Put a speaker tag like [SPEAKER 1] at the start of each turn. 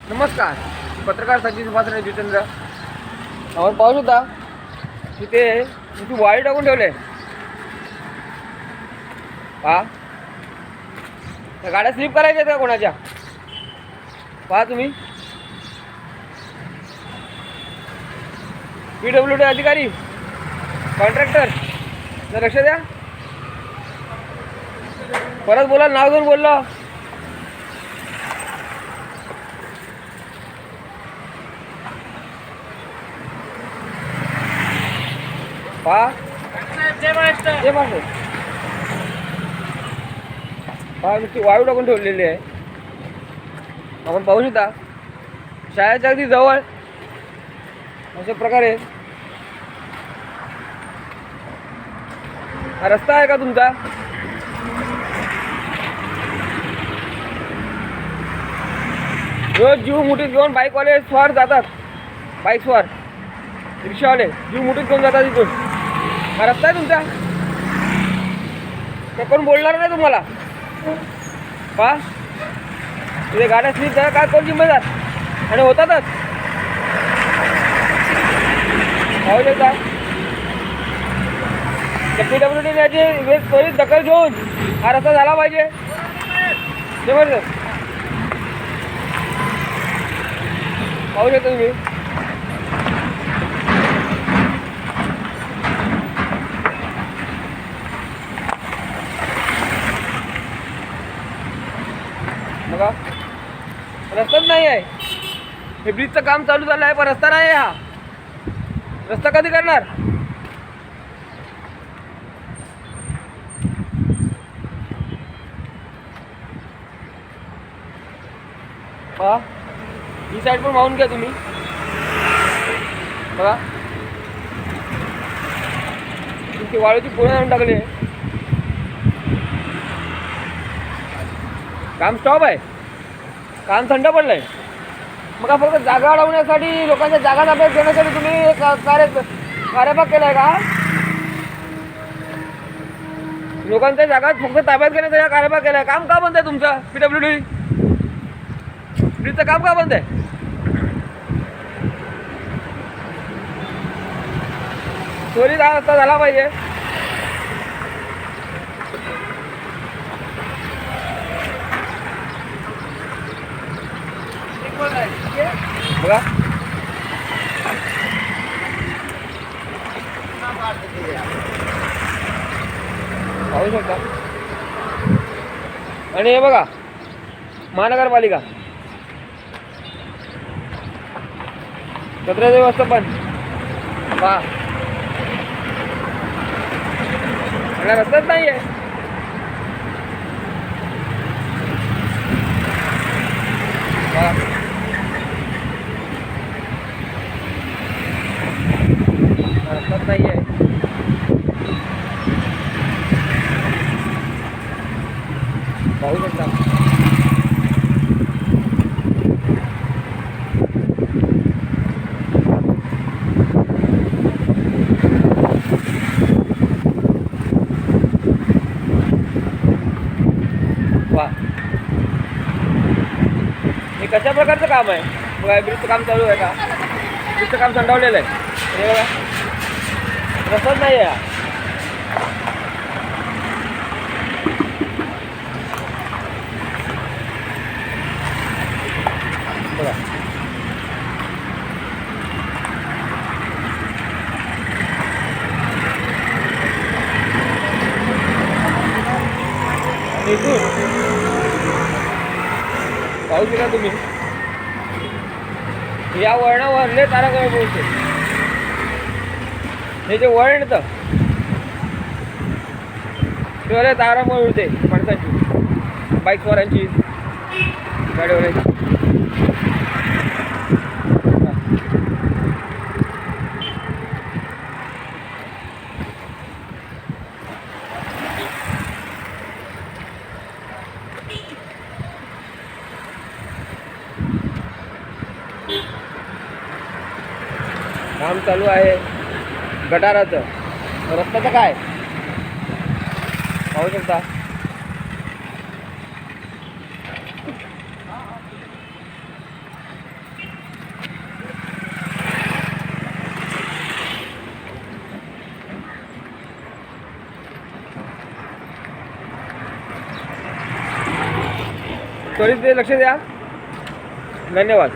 [SPEAKER 1] नमस्कार. पत्रकार सचिन सुभाष जितेंद्र. आपण पाहू शकता तिथे तुमची वाळी टाकून ठेवले. पहा, त्या गाड्या स्लिप करायच्या आहेत का कोणाच्या? पहा तुम्ही, PWD अधिकारी, कॉन्ट्रॅक्टर, जर लक्ष द्या. परत बोला, नाव घेऊन बोललो. पहा, पहा नुसती वाळू टाकून ठेवलेली आहे. आपण पाहू शकता शाळेच्या अगदी जवळ अशा प्रकारे हा रस्ता आहे का तुमचा? रोज जीव मुठीत घेऊन बाईकवाले स्वार जातात, बाईक स्वार रिक्षावाले जीव मुठीत घेऊन जातात तिथून. हा रस्ता आहे तुमचा? ते कोण बोलणार नाही तुम्हाला. पहा, तिथे गाड्या स्लिप झाल्या काय, कोण जिम्मेदार? आणि होतातच. पाहू शकता PWD याची त्वरित दखल घेऊन हा रस्ता झाला पाहिजे. जबरदस्त. पाहू शकता तुम्ही, बघा रस्ताच नाही आहे. हे ब्रिजचं काम चालू झालं आहे पण रस्ता नाही आहे. हा रस्ता कधी करणार? पहा, ही साईड पण मावून घ्या तुम्ही. बघा तुमची वाळूची पुणे आणून टाकली आहे. काम स्टॉप आहे, काम थंड पडलंय. मग फक्त जागा अडवण्यासाठी, लोकांच्या जागा ताब्यात घेण्यासाठी तुम्ही कार्यभाग केलाय का? लोकांच्या जागा फक्त ताब्यात घेण्यासाठी हा कार्यभाग केलाय. काम का बंद आहे तुमचं? PWD ब्रिजचं काम का बंद आहे? त्वरित हा रस्ता झाला पाहिजे. बघा पाहू शकता. आणि हे बघा महानगरपालिका कचऱ्याचं व्यवस्थापन. पहा, आणि रस्ताच नाही आहे. रस्ताच नाही आहे. पाहू शकता. वा, हे कशा प्रकारचं काम आहे? बघा, ब्रिजचं काम चालू आहे का? ब्रिजचं काम थंडावलेलं आहे. हे बघा रस्ताच नाही आहे. बघा इथून पाहू शकता तुम्ही, या वळणावरले तारागळ बोलते. हे जे वळण तर ते तारामुळे उडते माणसांची, बाईकवाल्यांची, गाडीवाल्यांची. काम चालू आहे गटाराचं. रस्त्याचं काय पाहू शकता. त्वरित ते लक्ष द्या. धन्यवाद.